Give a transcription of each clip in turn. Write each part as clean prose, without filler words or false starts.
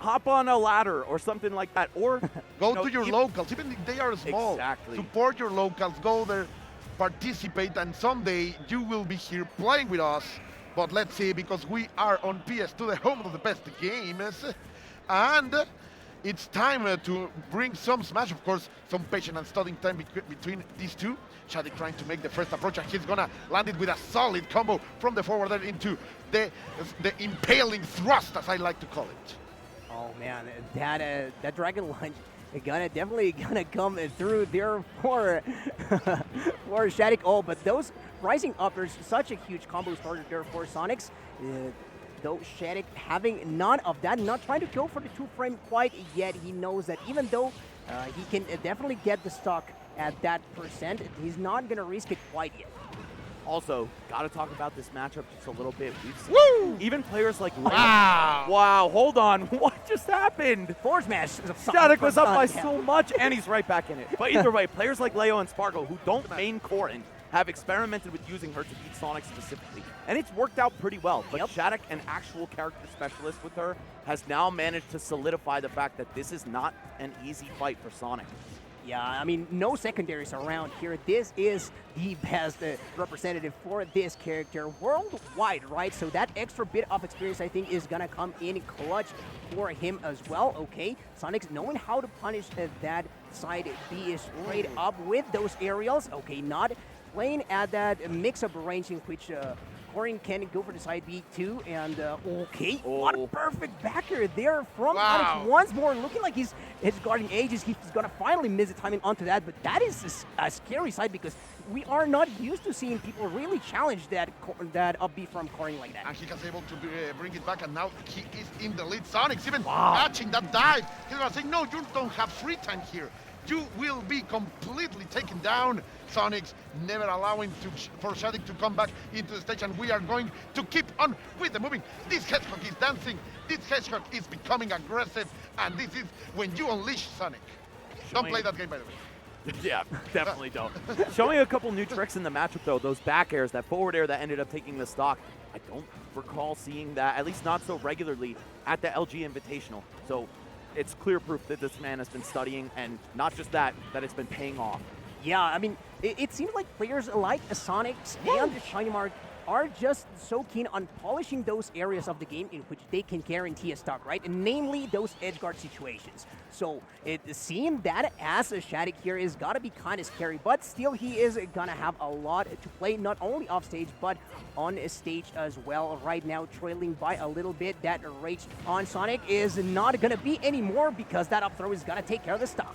hop on a ladder or something like that. Or go to your locals, even if they are small. Exactly. Support your locals, go there, participate, and someday you will be here playing with us. But let's see, because we are on PS2, the home of the best games. And it's time to bring some Smash, of course, some patient and studying time between these two. SHADIC trying to make the first approach, and he's gonna land it with a solid combo from the forwarder into the impaling thrust, as I like to call it. Oh man, that Dragon Lunge definitely gonna come through there for for SHADIC. Oh, but those rising up, there's such a huge combo starter there for Sonix. Though SHADIC having none of that, not trying to go for the 2-frame quite yet. He knows that even though he can definitely get the stock at that percent, he's not gonna risk it quite yet. Also, got to talk about this matchup just a little bit. We've seen Woo! even players like Leo. Wow! Wow, hold on. What just happened? Forward smash. SHADIC was up by so much, and he's right back in it. But either way, players like Leo and Spargo, who don't main Corrin, have experimented with using her to beat Sonix specifically. And it's worked out pretty well. But SHADIC, an actual character specialist with her, has now managed to solidify the fact that this is not an easy fight for Sonix. Yeah, I mean, no secondaries around here. This is the best representative for this character worldwide, right? So that extra bit of experience, I think, is going to come in clutch for him as well. Okay, Sonix knowing how to punish that side B straight up with those aerials. Okay, not playing at that mix-up range in which Corrin can go for the side B too, and okay, what a perfect backer there from Sonix once more, looking like he's guarding ages. He's gonna finally miss the timing onto that, but that is a scary side because we are not used to seeing people really challenge that up B from Corrin like that. And he was able to bring it back, and now he is in the lead. Sonix even catching that dive. He's gonna say, no, you don't have free time here. You will be completely taken down. Sonix never allowing for SHADIC to come back into the stage, and we are going to keep on with the moving. This hedgehog is dancing. This hedgehog is becoming aggressive, and this is when you unleash Sonix. Don't play that game, by the way. Yeah, definitely don't. Showing a couple new tricks in the matchup, though. Those back airs, that forward air that ended up taking the stock. I don't recall seeing that, at least not so regularly, at the LG Invitational. So it's clear proof that this man has been studying, and not just that it's been paying off. Yeah, I mean, it seems like players like Sonix and Shiny Mark are just so keen on polishing those areas of the game in which they can guarantee a stock, right? And namely those edge guard situations. So seeing that as a SHADIC here is gotta be kind of scary, but still he is gonna have a lot to play, not only off stage, but on stage as well. Right now, trailing by a little bit. That rage on Sonix is not gonna be anymore because that up throw is gonna take care of the stock.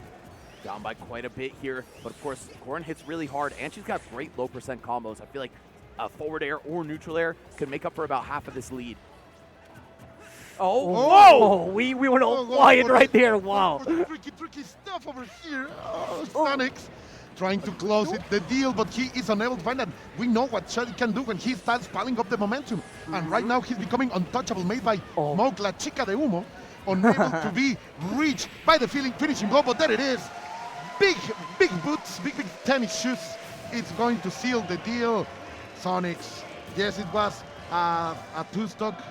Down by quite a bit here, but of course, Corrin hits really hard, and she's got great low percent combos. I feel like a forward air or neutral air could make up for about half of this lead. Oh, whoa! We went all quiet right there, wow. Tricky stuff over here. Sonix trying to close the deal, but he is unable to find that. We know what SHADIC can do when he starts piling up the momentum. And right now he's becoming untouchable, made by Smoke, La Chica de Humo, unable to be reached by the finishing blow, but there it is. Big boots, big tennis shoes. It's going to seal the deal. Sonix, yes, it was a two-stock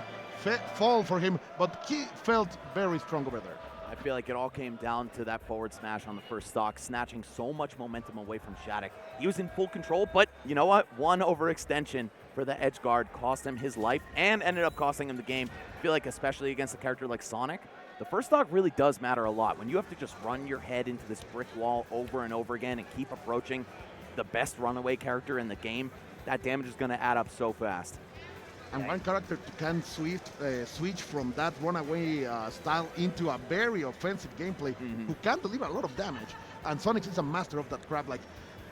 fall for him, but he felt very strong over there. I feel like it all came down to that forward smash on the first stock, snatching so much momentum away from SHADIC. He was in full control, but you know what? One overextension for the edge guard cost him his life and ended up costing him the game. I feel like especially against a character like Sonix, the first stock really does matter a lot. When you have to just run your head into this brick wall over and over again and keep approaching the best runaway character in the game, that damage is going to add up so fast. And one character can switch from that runaway style into a very offensive gameplay who can deliver a lot of damage. And Sonix is a master of that crap, like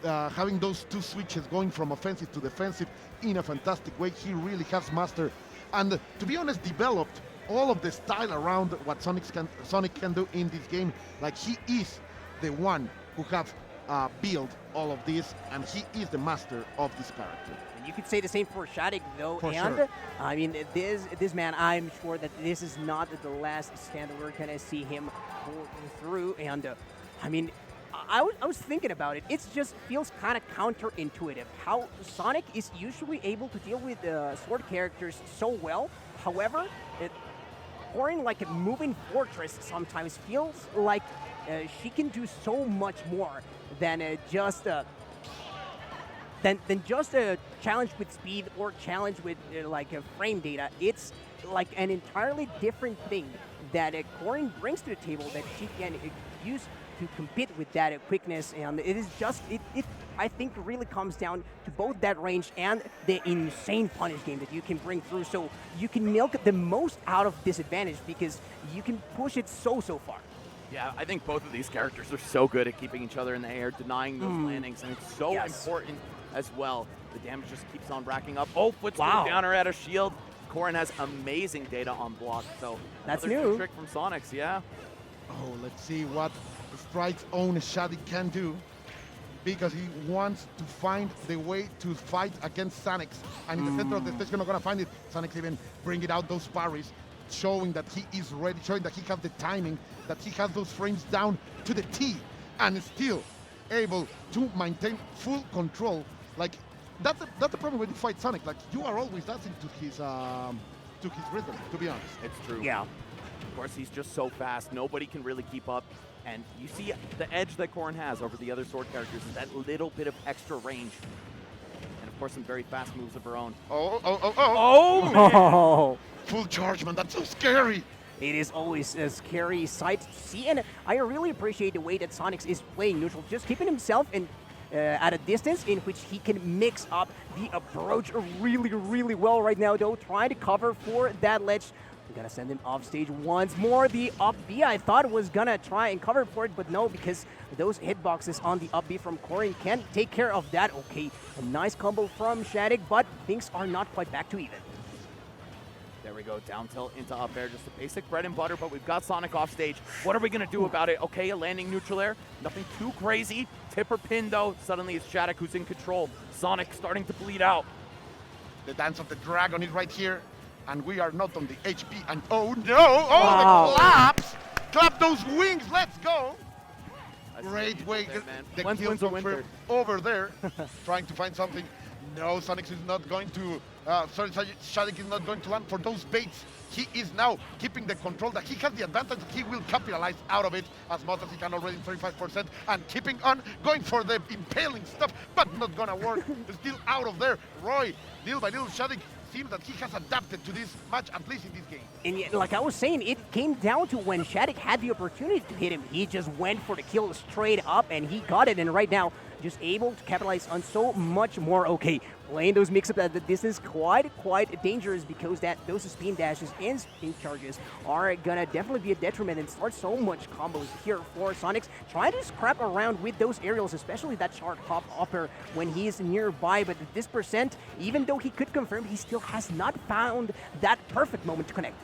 having those two switches going from offensive to defensive in a fantastic way. He really has mastered and, to be honest, developed all of the style around what Sonix can do in this game. Like, he is the one who have built all of this, and he is the master of this character. And you could say the same for SHADIC, though. For and sure. I mean, this man, I'm sure that this is not the last stand that we're gonna see him go through. And I mean, I was thinking about it. It just feels kind of counterintuitive how Sonix is usually able to deal with sword characters so well. However, Corrin, like a moving fortress, sometimes feels like she can do so much more than just a challenge with speed or challenge with like a frame data. It's like an entirely different thing that Corrin brings to the table that she can use to compete with that quickness, and it is just it I think really comes down to both that range and the insane punish game that you can bring through, so you can milk the most out of this advantage because you can push it so far. Yeah, I think both of these characters are so good at keeping each other in the air, denying those landings, and it's so important as well. The damage just keeps on racking up. Oh, footstool downer at a shield. Corrin has amazing data on block, so that's another new trick from Sonix, yeah. Oh, let's see what Strike's own SHADIC can do, because he wants to find the way to fight against Sonix. And in the center of the stage, you're not going to find it. Sonix even bringing out those parries, showing that he is ready, showing that he has the timing, that he has those frames down to the T, and still able to maintain full control. Like, that's the problem when you fight Sonic. Like, you are always dancing to his rhythm, to be honest. It's true. Yeah. Of course, he's just so fast. Nobody can really keep up. And you see the edge that Corrin has over the other sword characters is that little bit of extra range. And of course, some very fast moves of her own. Oh, Full charge, man. That's so scary. it is always a scary sight to see, and I really appreciate the way that Sonix is playing neutral, just keeping himself in at a distance in which he can mix up the approach really well right now, though, trying to cover for that ledge. We gotta send him off stage once more. The up B I thought was gonna try and cover for it, but no, because those hitboxes on the up B from Corrin can't take care of that. Okay, a nice combo from SHADIC, but things are not quite back to even. There we go, down tilt into up air, just a basic bread and butter, but we've got Sonic off stage. What are we gonna do about it? Okay, a landing neutral air, nothing too crazy. Tip or pin though, suddenly it's SHADIC who's in control. Sonic starting to bleed out. The dance of the dragon is right here, and we are not on the HP, and oh no! Oh, the claps! Clap those wings, let's go! Great way, the kill confirmed over there, trying to find something. No, Sonix is not going to, SHADIC is not going to land for those baits. He is now keeping the control, that he has the advantage, he will capitalize out of it as much as he can already, 35%, and keeping on, going for the impaling stuff, but not gonna work. Still out of there. Roy, little by little, SHADIC seems that he has adapted to this match, at least in this game. And yet, like I was saying, it came down to when SHADIC had the opportunity to hit him, he just went for the kill straight up, and he got it, and right now, just able to capitalize on so much more. Okay, playing those mix-ups at the distance quite dangerous, because those spin dashes and spin charges are gonna definitely be a detriment and start so much combos here for Sonix. Trying to scrap around with those aerials, especially that shard hop upper when he is nearby, but at this percent, even though he could confirm, he still has not found that perfect moment to connect.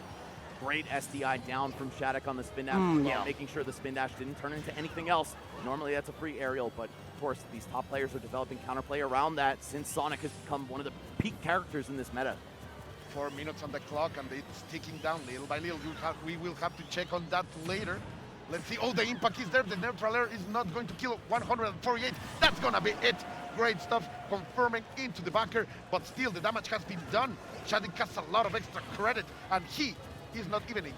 Great SDI down from SHADIC on the spin dash, making sure the spin dash didn't turn into anything else. Normally that's a free aerial, but of course these top players are developing counterplay around that since Sonic has become one of the peak characters in this meta. 4 minutes on the clock, and it's ticking down little by little. We will have to check on that later. Let's see. Oh, the impact is there. The neutral air is not going to kill 148. That's gonna be it. Great stuff, confirming into the backer, but still the damage has been done. SHADIC has a lot of extra credit, and he is not even 18.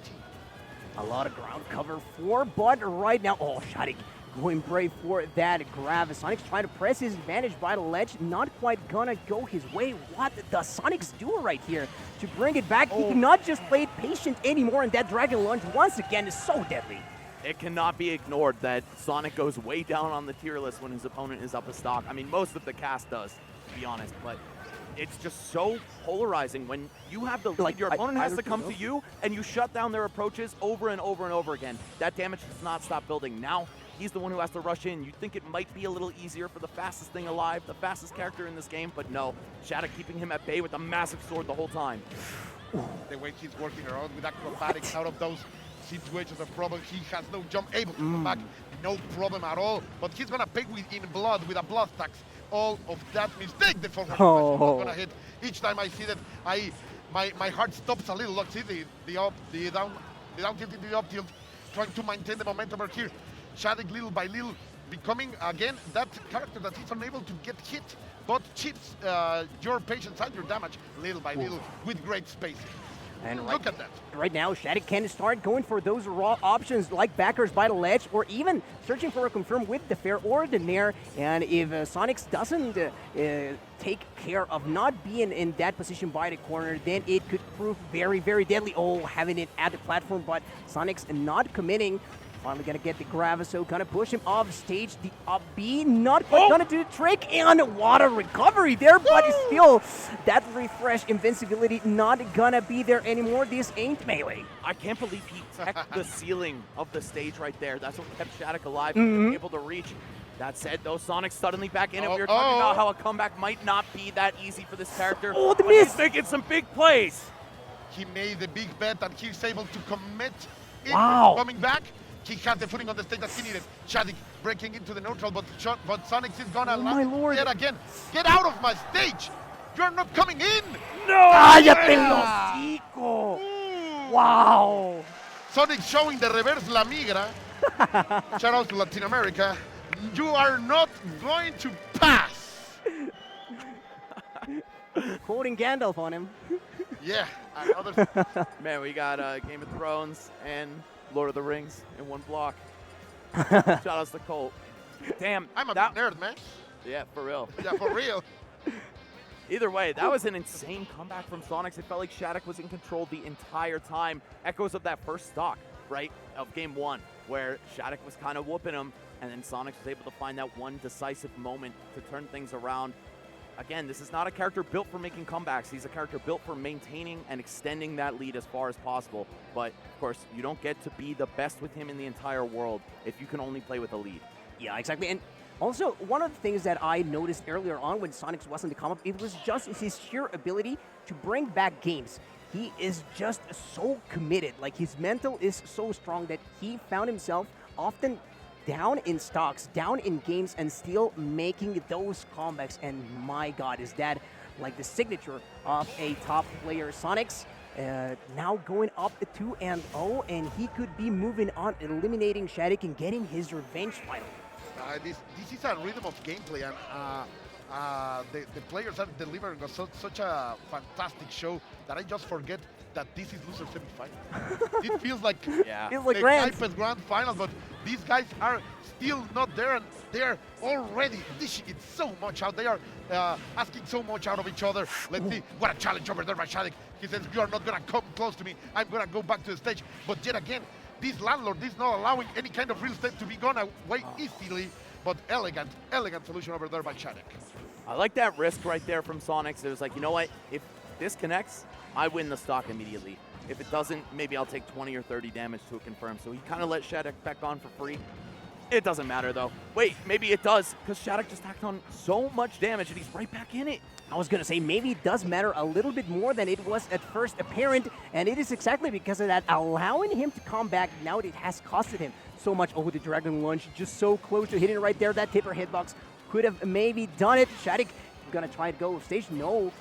A lot of ground cover for, but right now, oh, SHADIC going brave for that grab. Sonic's trying to press his advantage by the ledge, not quite gonna go his way. What does Sonic's do right here to bring it back? He cannot just play it patient anymore, and that dragon lunge once again is so deadly. It cannot be ignored that Sonic goes way down on the tier list when his opponent is up a stock. I mean, most of the cast does, to be honest, but it's just so polarizing when you have the lead, your opponent has to come to you, and you shut down their approaches over and over again. That damage does not stop building. Now, he's the one who has to rush in. You'd think it might be a little easier for the fastest thing alive, the fastest character in this game, but no. SHADIC keeping him at bay with a massive sword the whole time. The way he's working around with acrobatics out of those situations of problem, he has no jump, able to come back, no problem at all, but he's gonna pay in blood with a blood tax. All of that mistake, the forward is not gonna hit. Each time I see that, my heart stops a little. Look, see the down tilt into the up tilt, trying to maintain the momentum over here. SHADIC little by little becoming again that character that is unable to get hit, but chips your patience and your damage little by little with great spacing. And Look at that. right now, SHADIC can start going for those raw options like backers by the ledge, or even searching for a confirm with the fair or the nair. And if Sonix doesn't take care of not being in that position by the corner, then it could prove very, very deadly. Oh, having it at the platform, but Sonix not committing. Finally gonna get the grab, so gonna push him off stage. The up B not quite gonna do the trick, and water recovery there, but still that refresh invincibility not gonna be there anymore. This ain't melee. I can't believe he teched the ceiling of the stage right there. That's what kept SHADIC alive, able to reach. That said, though, Sonix suddenly back in it. We were talking about how a comeback might not be that easy for this character. Oh, the but miss! He's making some big plays. He made the big bet that he's able to commit in coming back. He has the footing on the stage that he needed. SHADIC breaking into the neutral, but Sonix is gonna my lord. yet again. Get out of my stage! You're not coming in! No! ¡Cállate el hocico! Wow! Sonix showing the reverse La Migra. Shout out to Latin America. You are not going to pass! Quoting Gandalf on him. Yeah, another. Man, we got Game of Thrones and Lord of the Rings in one block. Shout outs to Colt. Damn. I'm a big nerd, man. Yeah, for real. Yeah, for real. Either way, that was an insane comeback from Sonix. It felt like SHADIC was in control the entire time. Echoes of that first stock, right, of game one, where SHADIC was kind of whooping him, and then Sonix was able to find that one decisive moment to turn things around. Again, this is not a character built for making comebacks. He's a character built for maintaining and extending that lead as far as possible. But, of course, you don't get to be the best with him in the entire world if you can only play with a lead. Yeah, exactly. And also, one of the things that I noticed earlier on when Sonix wasn't the come-up, it was just his sheer ability to bring back games. He is just so committed. Like, his mental is so strong that he found himself often down in stocks, down in games, and still making those comebacks. And my God, is that like the signature of a top player. Sonix now going up 2-0, and he could be moving on, eliminating SHADIC and getting his revenge finally. This is a rhythm of gameplay, and the players are delivering such a fantastic show that I just forget that this is loser semi-final. It feels like Feels like the grand final, but these guys are still not there, and they're already dishing it so much out. They are asking so much out of each other. Let's see, what a challenge over there by SHADIC. He says, you are not gonna come close to me. I'm gonna go back to the stage. But yet again, this landlord is not allowing any kind of real estate to be gone away easily, but elegant solution over there by SHADIC. I like that risk right there from Sonix. It was like, you know what? If this connects, I win the stock immediately. If it doesn't, maybe I'll take 20 or 30 damage to a confirm. So he kind of let SHADIC back on for free. It doesn't matter, though. Wait, maybe it does, because SHADIC just tacked on so much damage, and he's right back in it. I was going to say, maybe it does matter a little bit more than it was at first apparent, and it is exactly because of that, allowing him to come back. Now it has costed him so much. Oh, the Dragon Lunge, just so close to hitting it right there. That tipper hitbox could have maybe done it. SHADIC going to try to go stage. No.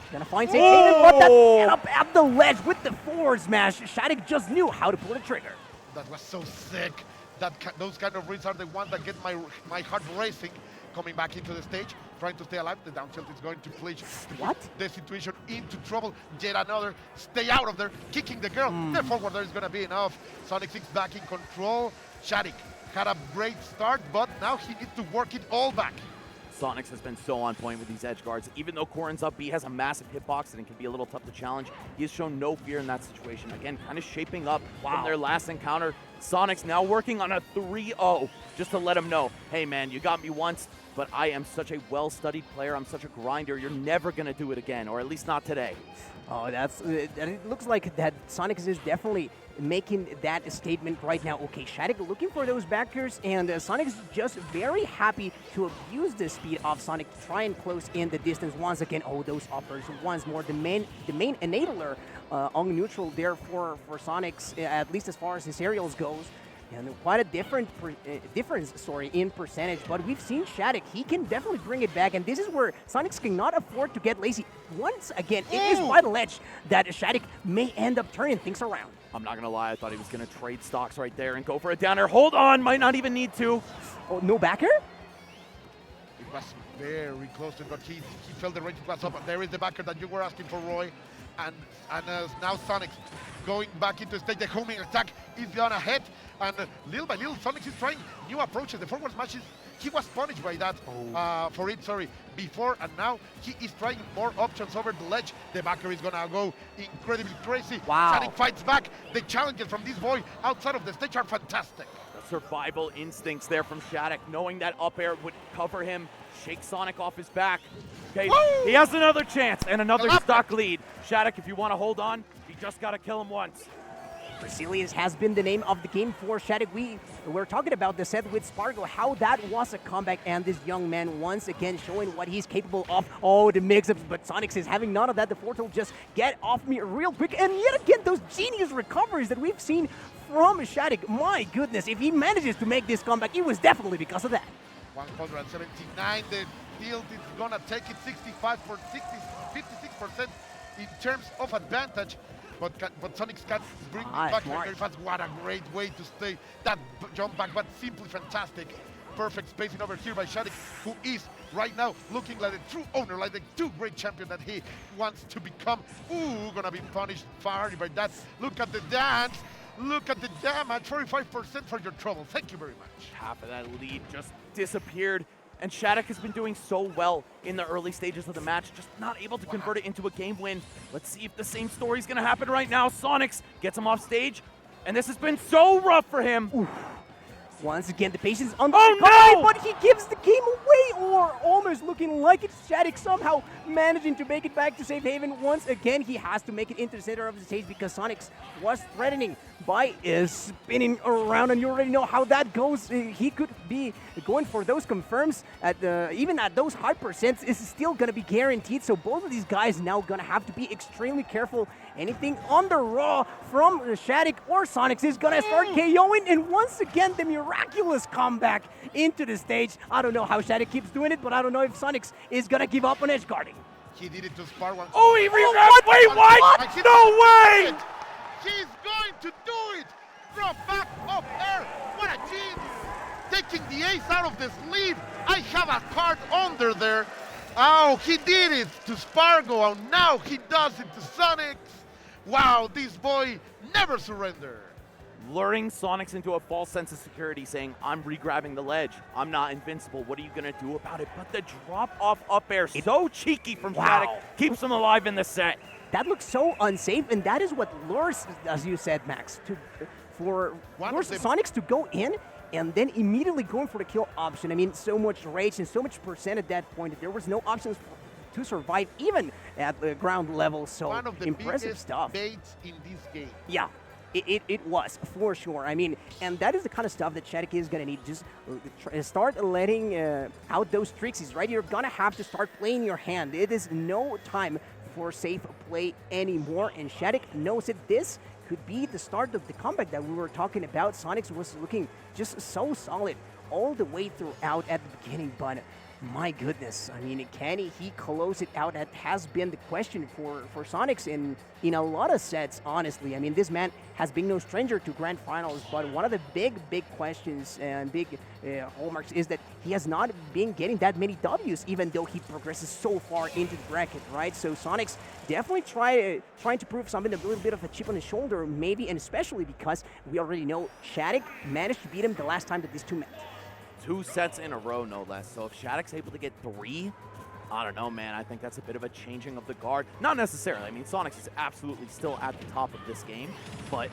Gonna find safe haven, but that up at the ledge with the forward smash. SHADIC just knew how to pull the trigger. That was so sick. Those kind of reads are the ones that get my heart racing. Coming back into the stage, trying to stay alive. The down tilt is going to play the situation into trouble. Yet another, stay out of there, kicking the girl. The forward there is going to be enough. Sonix is back in control. SHADIC had a great start, but now he needs to work it all back. Sonix has been so on point with these edge guards. Even though Corrin's up B has a massive hitbox and it can be a little tough to challenge, he has shown no fear in that situation. Again, kind of shaping up from their last encounter. Sonix now working on a 3-0 just to let him know, hey man, you got me once, but I am such a well-studied player. I'm such a grinder. You're never going to do it again, or at least not today. Oh, it looks like that Sonix is definitely making that statement right now. Okay, SHADIC looking for those backers, and Sonix is just very happy to abuse the speed of Sonix, try and close in the distance once again. Oh, those uppers once more. The main enabler on neutral there for Sonix, at least as far as his aerials goes. And quite a difference in percentage, but we've seen SHADIC. He can definitely bring it back, and this is where Sonix cannot afford to get lazy. Once again, it is by the ledge that SHADIC may end up turning things around. I'm not going to lie, I thought he was going to trade stocks right there and go for a downer. Hold on, might not even need to. Oh, no backer? It was very close to it, but he felt the range was up. There is the backer that you were asking for, Roy. and now Sonix going back into stage. The homing attack is gonna hit, and little by little, Sonix is trying new approaches. The forward smash he was punished by that before, and now he is trying more options over the ledge. The backer is gonna go incredibly crazy. Wow. SHADIC fights back. The challenges from this boy outside of the stage are fantastic. The survival instincts there from SHADIC, knowing that up air would cover him, shake Sonic off his back. Okay, Woo! he has another chance and another Love stock lead. SHADIC, if you want to hold on, you just got to kill him once. Resilience has been the name of the game for SHADIC. We're talking about the set with Spargo, how that was a comeback, and this young man once again showing what he's capable of. Oh, the mix-ups, but Sonix is having none of that. The force will just get off me real quick, and yet again, those genius recoveries that we've seen from SHADIC. My goodness, if he manages to make this comeback, it was definitely because of that. 179, the field is gonna take it 56% in terms of advantage. But Sonix can bring it back very fast. What a great way to stay that jump back, but simply fantastic. Perfect spacing over here by SHADIC, who is right now looking like a true owner, like the true great champion that he wants to become. Ooh, gonna be punished far by that. Look at the dance. Look at the damage, 45% for your trouble. Thank you very much. Half of that lead just disappeared. And SHADIC has been doing so well in the early stages of the match, just not able to convert it into a game win. Let's see if the same story is going to happen right now. Sonix gets him off stage, and this has been so rough for him. Oof. Once again, the patience on the no! but he gives the game away, or almost looking like it's SHADIC somehow managing to make it back to safe haven. Once again, he has to make it into the center of the stage because Sonix was threatening by spinning around, and you already know how that goes. He could be going for those confirms at even at those high percents is still going to be guaranteed. So both of these guys now going to have to be extremely careful. Anything on the raw from SHADIC or Sonix is going to start KOing, and once again the miraculous comeback into the stage. I don't know how SHADIC keeps doing it, but I don't know if Sonix is going to give up on edge guarding. He did it to spar one. Oh, he regrabbed. Wait, what? No way! He's going to do it from back up air. What a genius! Taking the ace out of the sleeve. I have a card under there. Oh, he did it to Spargo, and now he does it to Sonix. Wow, this boy never surrender. Luring Sonix into a false sense of security, saying, I'm regrabbing the ledge. I'm not invincible. What are you going to do about it? But the drop off up air, so cheeky from SHADIC, keeps him alive in the set. That looks so unsafe, and that is what lures, as you said, Max, for Sonix to go in and then immediately going for the kill option. I mean, so much rage and so much percent at that point that there was no options to survive even at the ground level. So one of the impressive stuff. Baits in this game. Yeah. It was, for sure. I mean, and that is the kind of stuff that SHADIC is going to need. Just start letting out those tricks, right? You're going to have to start playing your hand. It is no time for safe play anymore, and SHADIC knows it. This could be the start of the comeback that we were talking about. Sonix was looking just so solid all the way throughout at the beginning, but my goodness, I mean, can he close it out? That has been the question for Sonix in a lot of sets, honestly. I mean, this man has been no stranger to grand finals, but one of the big questions and big hallmarks is that he has not been getting that many Ws, even though he progresses so far into the bracket, right? So Sonix definitely trying to prove something, a little bit of a chip on his shoulder, maybe, and especially because we already know SHADIC managed to beat him the last time that these two met. 2 sets in a row, no less. So if SHADIC's able to get 3, I don't know, man. I think that's a bit of a changing of the guard. Not necessarily. I mean, Sonix is absolutely still at the top of this game, but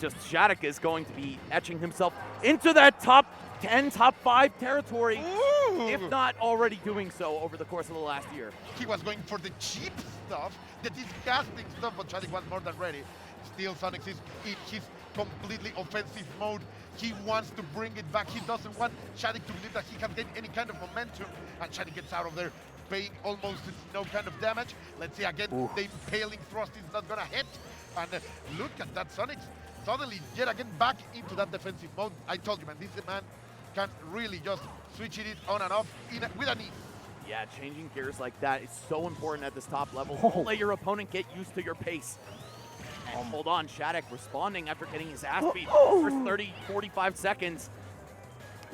just SHADIC is going to be etching himself into that top 10, top 5 territory, if not already doing so over the course of the last year. He was going for the cheap stuff, the disgusting stuff, but SHADIC was more than ready. Still, Sonix is in his completely offensive mode. He wants to bring it back. He doesn't want SHADIC to believe that he can get any kind of momentum, and SHADIC gets out of there, paying almost no kind of damage. Let's see again, the impaling thrust is not gonna hit. And look at that, Sonix suddenly yet again back into that defensive mode. I told you, man, this man can really just switch it on and off with an ease. Yeah, changing gears like that is so important at this top level. Don't let your opponent get used to your pace. And hold on, SHADIC responding after getting his ass beat for 30, 45 seconds.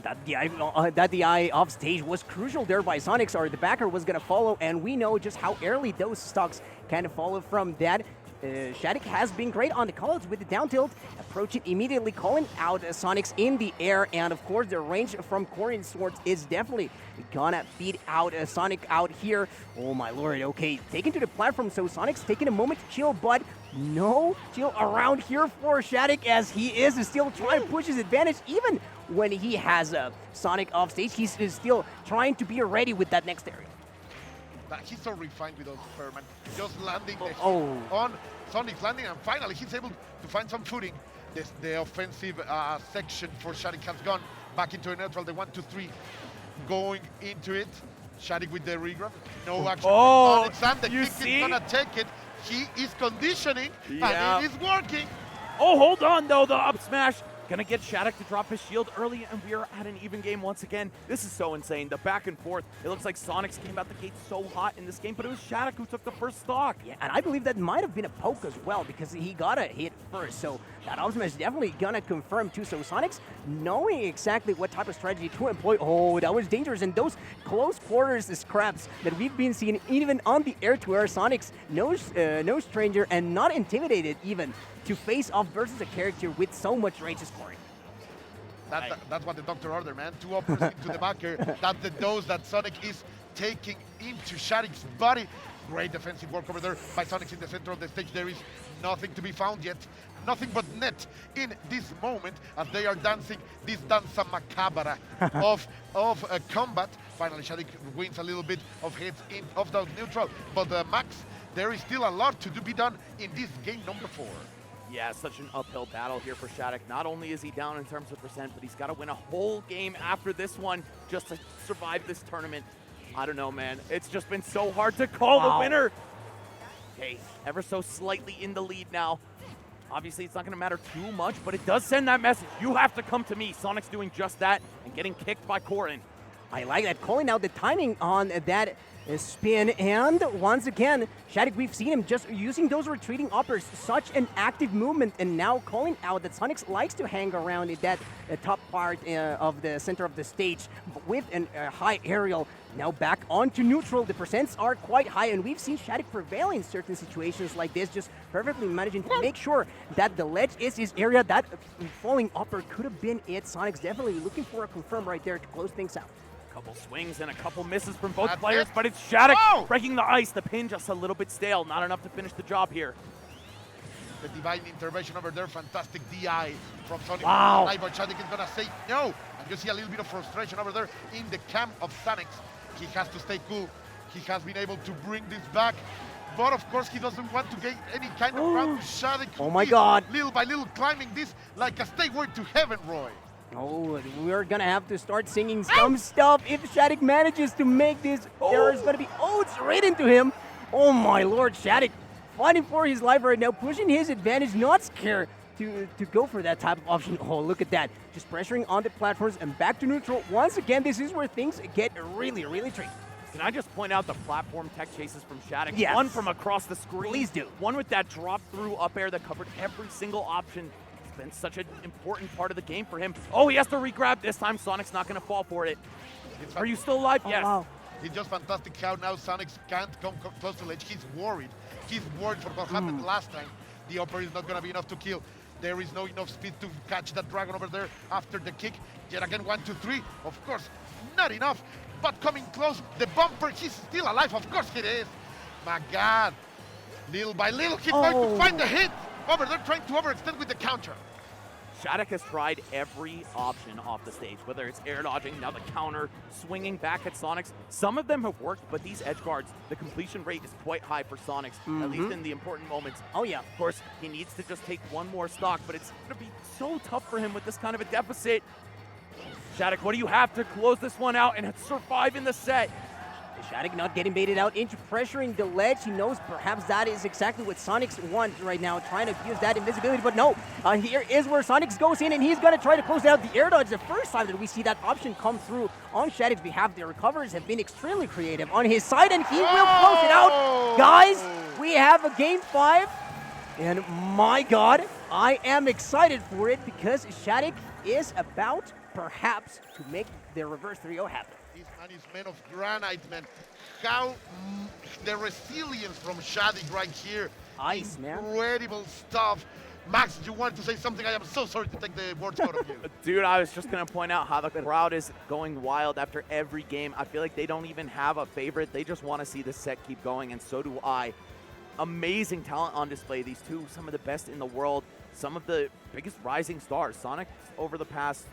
That DI off stage was crucial there by Sonix, or the backer was going to follow, and we know just how early those stocks kind of follow from that. SHADIC has been great on the callouts with the down tilt, approaching immediately, calling out Sonix in the air, and of course the range from Corrin's swords is definitely gonna beat out Sonic out here. Oh my lord, okay, taken to the platform, so Sonic's taking a moment to chill, but no chill around here for SHADIC, as he is still trying to push his advantage. Even when he has Sonic off stage, he's still trying to be ready with that next area. He's so refined with those Fairman, just landing on Sonic's landing, and finally he's able to find some footing. The offensive section for SHADIC has gone back into a neutral. The 1-2-3 going into it. SHADIC with the regrab. No action. Sonix, and the kick is gonna take it. He is conditioning, and it is working. Oh, hold on though, the up smash. Gonna get SHADIC to drop his shield early, and we are at an even game once again. This is so insane. The back and forth. It looks like Sonix came out the gate so hot in this game, but it was SHADIC who took the first stock. Yeah, and I believe that might have been a poke as well, because he got a hit first. So that up smash definitely gonna confirm too. So Sonix knowing exactly what type of strategy to employ. Oh, that was dangerous. And those close quarters scraps that we've been seeing even on the air-to-air, Sonix no stranger and not intimidated even to face off versus a character with so much range as Corrin. That's what the doctor ordered, man. 2 uppers into the backer. That's the dose that Sonic is taking into SHADIC's body. Great defensive work over there by Sonix in the center of the stage. There is nothing to be found yet. Nothing but net in this moment as they are dancing this danza macabra of combat. Finally, SHADIC wins a little bit of hits off the neutral. But Max, there is still a lot to be done in this game number 4. Yeah, such an uphill battle here for SHADIC. Not only is he down in terms of percent, but he's got to win a whole game after this one just to survive this tournament. I don't know, man. It's just been so hard to call the winner. Okay, ever so slightly in the lead now. Obviously, it's not going to matter too much, but it does send that message. You have to come to me. Sonic's doing just that and getting kicked by Corrin. I like that. Calling out the timing on that spin, and once again, SHADIC, we've seen him just using those retreating uppers, such an active movement, and now calling out that Sonix likes to hang around in that top part of the center of the stage with a high aerial. Now back onto neutral, the percents are quite high, and we've seen SHADIC prevail in certain situations like this, just perfectly managing to make sure that the ledge is his area. That falling upper could have been it. Sonic's definitely looking for a confirm right there to close things out. Couple swings and a couple misses from both players, but it's SHADIC breaking the ice. The pin just a little bit stale, not enough to finish the job here. The divine intervention over there, fantastic DI from Sonix. Wow. But SHADIC is gonna say no. And you see a little bit of frustration over there in the camp of Sonix. He has to stay cool. He has been able to bring this back. But of course, he doesn't want to gain any kind of ground to SHADIC. Oh my God. Little by little climbing this like a stairway to heaven, Roy. Oh, we're gonna have to start singing some stuff if SHADIC manages to make this. There is gonna be oats right into him. Oh my lord, SHADIC fighting for his life right now, pushing his advantage, not scared to go for that type of option. Oh, look at that. Just pressuring on the platforms and back to neutral. Once again, this is where things get really, really tricky. Can I just point out the platform tech chases from SHADIC? Yes. One from across the screen. Please do. One with that drop through up air that covered every single option. It's been such an important part of the game for him. Oh, he has to re-grab this time. Sonic's not going to fall for it. Are you still alive? Yes. Wow. It's just fantastic how now Sonix can't come close to the ledge. He's worried. He's worried for what happened last time. The upper is not going to be enough to kill. There is no enough speed to catch that dragon over there after the kick. Yet again, 1, 2, 3. Of course, not enough. But coming close, the bumper, he's still alive. Of course he is. My God. Little by little, he's going to find the hit. Over there trying to overextend with the counter. SHADIC has tried every option off the stage, whether it's air dodging, now the counter, swinging back at Sonix. Some of them have worked, but these edge guards, the completion rate is quite high for Sonix, at least in the important moments. Oh, yeah. Of course, he needs to just take one more stock, but it's going to be so tough for him with this kind of a deficit. SHADIC, what do you have to close this one out and survive in the set? SHADIC not getting baited out into pressuring the ledge. He knows perhaps that is exactly what Sonix wants right now, trying to use that invisibility, but no. Here is where Sonix goes in, and he's going to try to close out the air dodge. The first time that we see that option come through on SHADIC's behalf, the recovers have been extremely creative on his side, and he will close it out. Guys, we have a game 5, and my God, I am excited for it because SHADIC is about perhaps to make the reverse 3-0 happen. This man is made of granite, man. How the resilience from SHADIC right here. Ice, man. Incredible stuff. Max, you want to say something? I am so sorry to take the words out of you. Dude, I was just going to point out how the crowd is going wild after every game. I feel like they don't even have a favorite. They just want to see the set keep going, and so do I. Amazing talent on display. These two, some of the best in the world, some of the biggest rising stars. Sonix over the past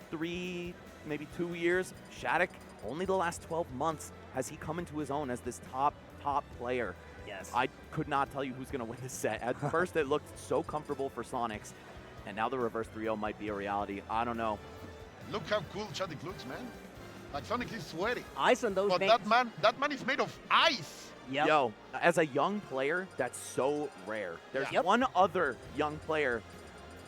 3, maybe 2 years. SHADIC, only the last 12 months has he come into his own as this top player. Yes. I could not tell you who's going to win this set. At first, it looked so comfortable for Sonix, and now the reverse 3-0 might be a reality. I don't know. Look how cool SHADIC looks, man. Like Sonix is sweaty. Ice on those But veins. that man is made of ice. Yep. Yo, as a young player, that's so rare. There's Yep. one other young player,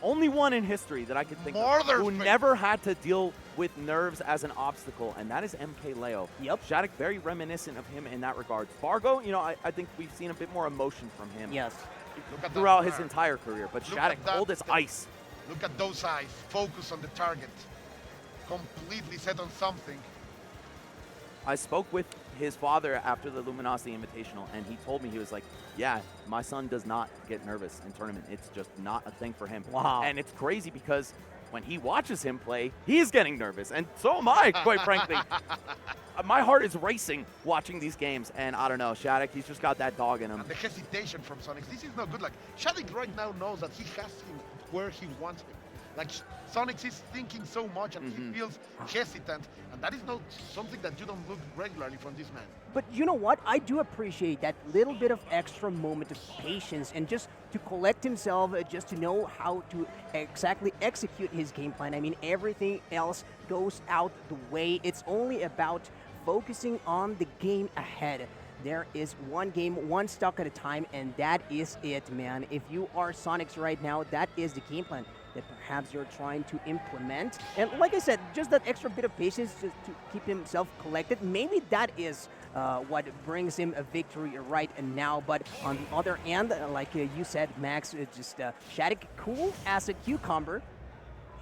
only one in history that I could think of, who Motherfucker. never had to deal with nerves as an obstacle, and that is MK Leo. Yep. SHADIC, very reminiscent of him in that regard. Fargo, you know, I think we've seen a bit more emotion from him Yes. Look at throughout that his man. entire career, but Look SHADIC, at that. cold as ice. Look at those eyes. Focus on the target. Completely set on something. I spoke with his father after the Luminosity Invitational, and he told me, he was like, yeah, my son does not get nervous in tournament. It's just not a thing for him. Wow. And it's crazy because when he watches him play, he's getting nervous, and so am I, quite frankly. My heart is racing watching these games, and I don't know, SHADIC, he's just got that dog in him. And the hesitation from Sonix. This is not good. Like, SHADIC right now knows that he has him where he wants him. Like, Sonix is thinking so much and he feels hesitant. And that is not something that you don't look regularly from this man. But you know what? I do appreciate that little bit of extra moment of patience and just to collect himself, just to know how to exactly execute his game plan. I mean, everything else goes out the way. It's only about focusing on the game ahead. There is one game, one stock at a time, and that is it, man. If you are Sonix right now, that is the game plan that perhaps you're trying to implement. And like I said, just that extra bit of patience just to keep himself collected. Maybe that is what brings him a victory right now. But on the other end, like you said, Max, just SHADIC cool as a cucumber.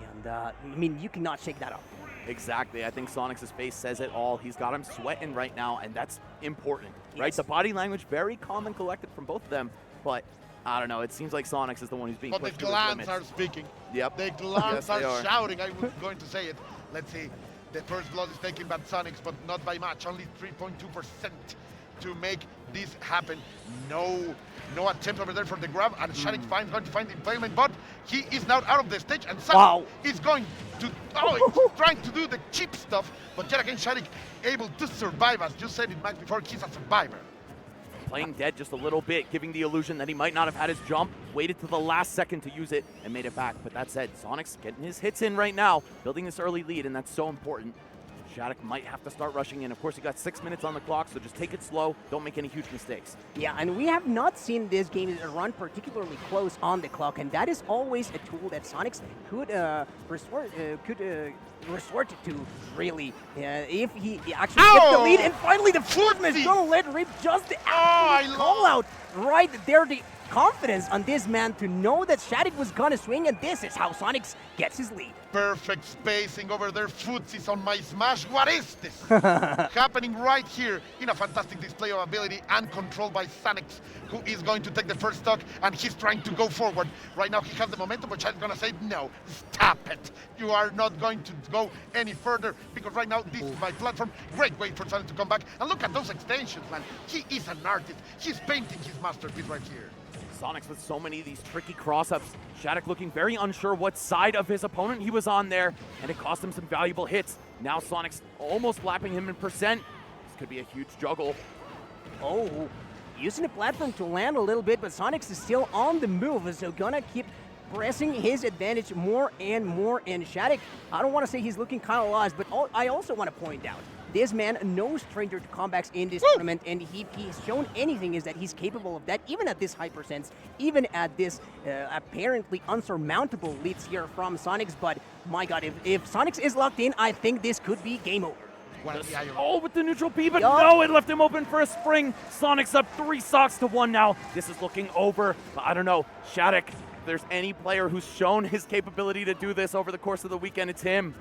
And I mean, you cannot shake that up. Exactly. I think Sonix's face says it all. He's got him sweating right now, and that's important, right? Yes. The body language, very calm and collected from both of them, but I don't know. It seems like Sonix is the one who's being But the pushed to his glands limits. are speaking. Yep. The glands Yes, they are are. shouting. I was going to say it. Let's see. The first blood is taken by Sonix, but not by much. Only 3.2% to make this happen. No attempt over there for the grab, and SHADIC going to find the impalement, but he is now out of the stage, and Sonix is going to, he's trying to do the cheap stuff, but yet again, SHADIC able to survive, as you said it, Max, before, he's a survivor. Playing dead just a little bit, giving the illusion that he might not have had his jump, waited to the last second to use it, and made it back. But that said, Sonix getting his hits in right now, building this early lead, and that's so important. SHADIC might have to start rushing in. Of course, you got 6 minutes on the clock, so just take it slow. Don't make any huge mistakes. Yeah, and we have not seen this game run particularly close on the clock, and that is always a tool that Sonix could resort to, really, if he actually gets the lead. And finally, the footman is going to let rip just the call out right there. The confidence on this man to know that SHADIC was going to swing, and this is how Sonix gets his lead. Perfect spacing over there. Footsies on my smash. What is this? Happening right here in a fantastic display of ability and control by Sonix, who is going to take the first stock, and he's trying to go forward. Right now he has the momentum, but SHADIC's going to say, no, stop it. You are not going to go any further, because right now this is my platform. Great way for Sonix to come back. And look at those extensions, man. He is an artist. He's painting his masterpiece right here. Sonix with so many of these tricky cross-ups. SHADIC looking very unsure what side of his opponent he was on there, and it cost him some valuable hits. Now Sonix almost lapping him in percent. This could be a huge juggle. Oh, using the platform to land a little bit, but Sonix is still on the move, so gonna keep pressing his advantage more and more. And SHADIC, I don't want to say he's looking kind of lost, but I also want to point out, this man, no stranger to comebacks in this tournament, and he's shown anything is that he's capable of that, even at this high percents, even at this apparently unsurmountable leads here from Sonix. But my God, if Sonix is locked in, I think this could be game over. With the neutral P, but no, it left him open for a spring. Sonix up 3 stocks to 1 now. This is looking over, but I don't know. SHADIC, if there's any player who's shown his capability to do this over the course of the weekend, it's him.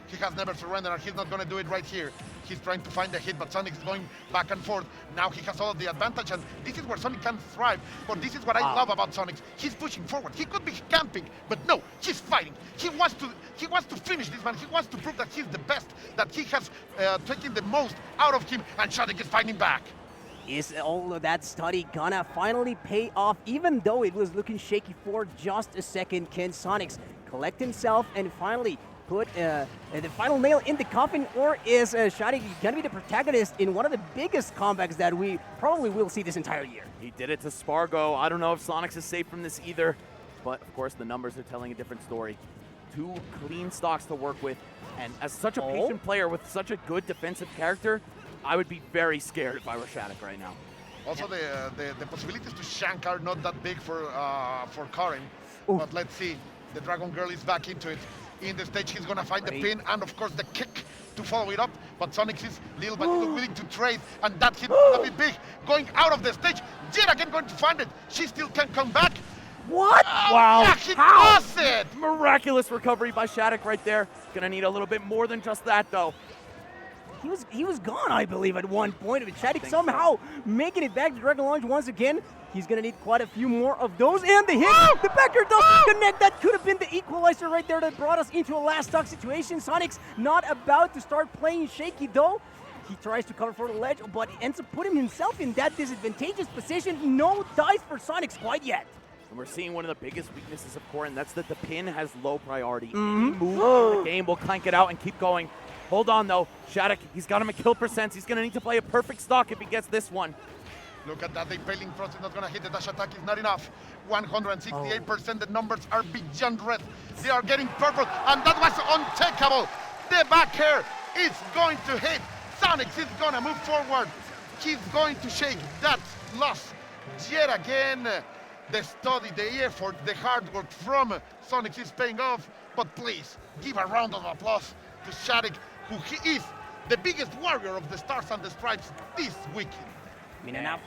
He has never surrendered, and he's not going to do it right here. He's trying to find the hit, but Sonix is going back and forth. Now he has all of the advantage, and this is where Sonic can thrive. But this is what I love about Sonix. He's pushing forward. He could be camping, but no, he's fighting. He wants to finish this man. He wants to prove that he's the best, that he has taken the most out of him, and SHADIC is fighting back. Is all of that study gonna finally pay off, even though it was looking shaky for just a second? Can Sonix collect himself and finally put the final nail in the coffin, or is SHADIC gonna be the protagonist in one of the biggest comebacks that we probably will see this entire year? He did it to Spargo. I don't know if Sonix is safe from this either, but of course the numbers are telling a different story. 2 clean stocks to work with, and as such a patient player with such a good defensive character, I would be very scared if I were SHADIC right now. Also, the possibilities to shank are not that big for Corrin. But let's see. The Dragon Girl is back into it. In the stage, he's going to find the pin and, of course, the kick to follow it up. But Sonix is little by little willing to trade, and that hit will be big. Going out of the stage, yet again going to find it. She still can come back. What? Oh, Wow. Yeah, he does it! Miraculous recovery by SHADIC right there. Gonna need a little bit more than just that, though. He was gone, I believe, at one point. But SHADIC somehow making it back to Dragon Launch once again. He's going to need quite a few more of those. And the hit! The backer doesn't connect. That could have been the equalizer right there that brought us into a last stock situation. Sonix not about to start playing shaky, though. He tries to cover for the ledge, but ends up putting himself in that disadvantageous position. No dice for Sonix quite yet. And we're seeing one of the biggest weaknesses of Corrin. That's that the pin has low priority. Any move in the game will clank it out and keep going. Hold on, though. SHADIC, he's got him at kill percents. He's going to need to play a perfect stock if he gets this one. Look at that, the impaling thrust is not going to hit. The dash attack is not enough. 168%, the numbers are beyond red. They are getting purple, and that was untakeable. The back air is going to hit. Sonix is going to move forward. He's going to shake that loss. Yet again, the study, the effort, the hard work from Sonix is paying off. But please, give a round of applause to SHADIC, who he is the biggest warrior of the Stars and the Stripes this weekend. I mean, an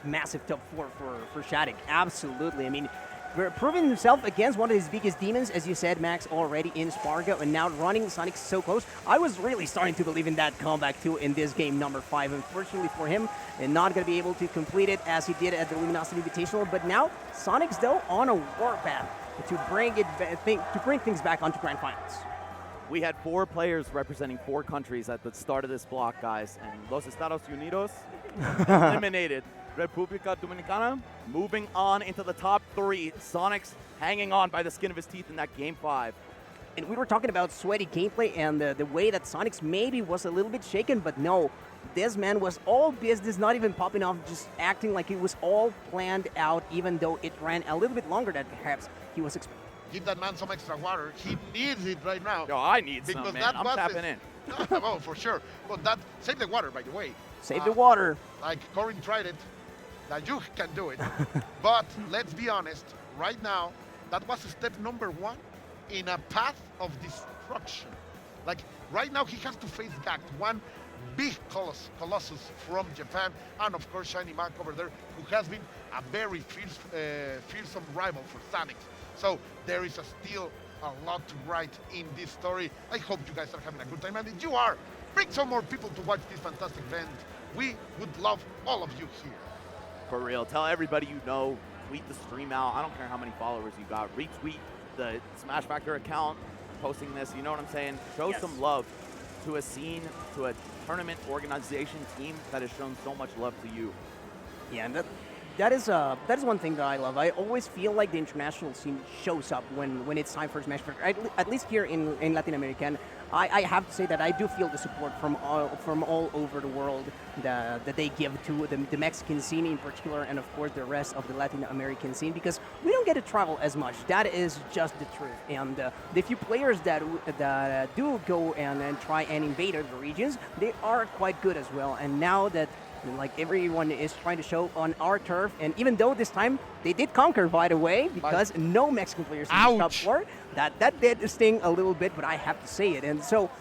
massive top 4 for SHADIC. Absolutely. I mean, we're proving himself against one of his biggest demons, as you said, Max, already in Spargo, and now running Sonix so close. I was really starting to believe in that comeback, too, in this game number 5. Unfortunately for him, and not going to be able to complete it as he did at the Luminosity Invitational. But now, Sonix, though, on a warpath to bring things back onto Grand Finals. We had 4 players representing 4 countries at the start of this block, guys. And Los Estados Unidos eliminated. República Dominicana moving on into the top 3. Sonix hanging on by the skin of his teeth in that game 5. And we were talking about sweaty gameplay and the way that Sonix maybe was a little bit shaken, but no. This man was all business, not even popping off, just acting like it was all planned out, even though it ran a little bit longer than perhaps he was expecting. Give that man some extra water. He needs it right now. Yo, I need because some, man. that I'm tapping in. Oh, for sure. But that, save the water, by the way. Save the water. Like Corrin tried it. Now you can do it. But let's be honest. Right now, that was step number 1 in a path of destruction. Like, right now, he has to face Gact, one big colossus from Japan, and of course, Shiny Mac over there, who has been a very fearsome rival for Sonix. So there is still a lot to write in this story. I hope you guys are having a good time, and if you are, bring some more people to watch this fantastic event. We would love all of you here. For real, tell everybody you know, tweet the stream out. I don't care how many followers you got. Retweet the Smash Factor account posting this, you know what I'm saying? Show some love to a scene, to a tournament organization team that has shown so much love to you. Yeah, and that is one thing that I love. I always feel like the international scene shows up when it's time for Smash Factor. At least here in Latin America, and I have to say that I do feel the support from all over the world that they give to the Mexican scene in particular, and of course the rest of the Latin American scene, because we don't get to travel as much. That is just the truth. And the few players that do go and try and invade other regions, they are quite good as well. And now that like everyone is trying to show on our turf, and even though this time they did conquer, by the way, because no Mexican players in the top 4, that did sting a little bit, but I have to say it. And so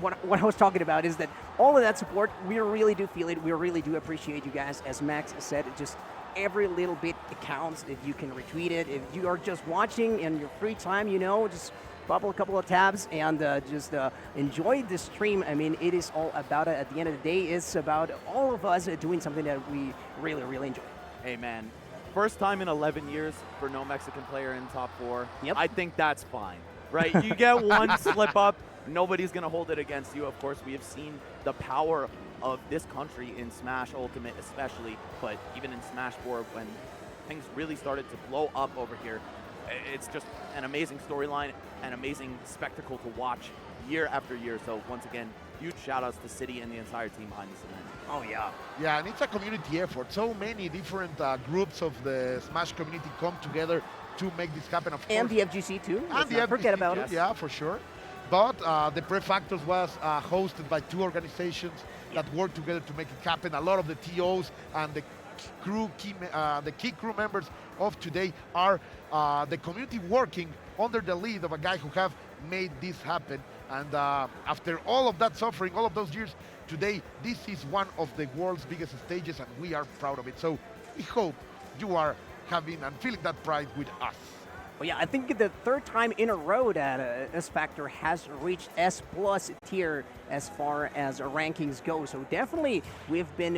what I was talking about is that all of that support, we really do feel it. We really do appreciate you guys. As Max said, just every little bit counts. If you can retweet it, if you are just watching in your free time, just bubble a couple of tabs, and just enjoy the stream. I mean, it is all about it. At the end of the day, it's about all of us doing something that we really, really enjoy. Hey, man. First time in 11 years for no Mexican player in top 4. Yep. I think that's fine, right? You get one slip up, nobody's going to hold it against you. Of course, we have seen the power of this country in Smash Ultimate especially, but even in Smash 4 when things really started to blow up over here. It's just an amazing storyline, an amazing spectacle to watch year after year. So once again, huge shout outs to City and the entire team behind this event. Oh, yeah. Yeah, and it's a community effort. So many different groups of the Smash community come together to make this happen. Of And course. the FGC too. And Let's the not forget FGC, about it. Yeah, for sure. But the Prefactors was hosted by 2 organizations that work together to make it happen. A lot of the TOs and the key crew members of today are the community working under the lead of a guy who have made this happen. And after all of that suffering, all of those years, today this is one of the world's biggest stages, and we are proud of it. So we hope you are having and feeling that pride with us. Well, yeah, I think the 3rd time in a row that S Factor has reached S+ tier as far as rankings go. So definitely we've been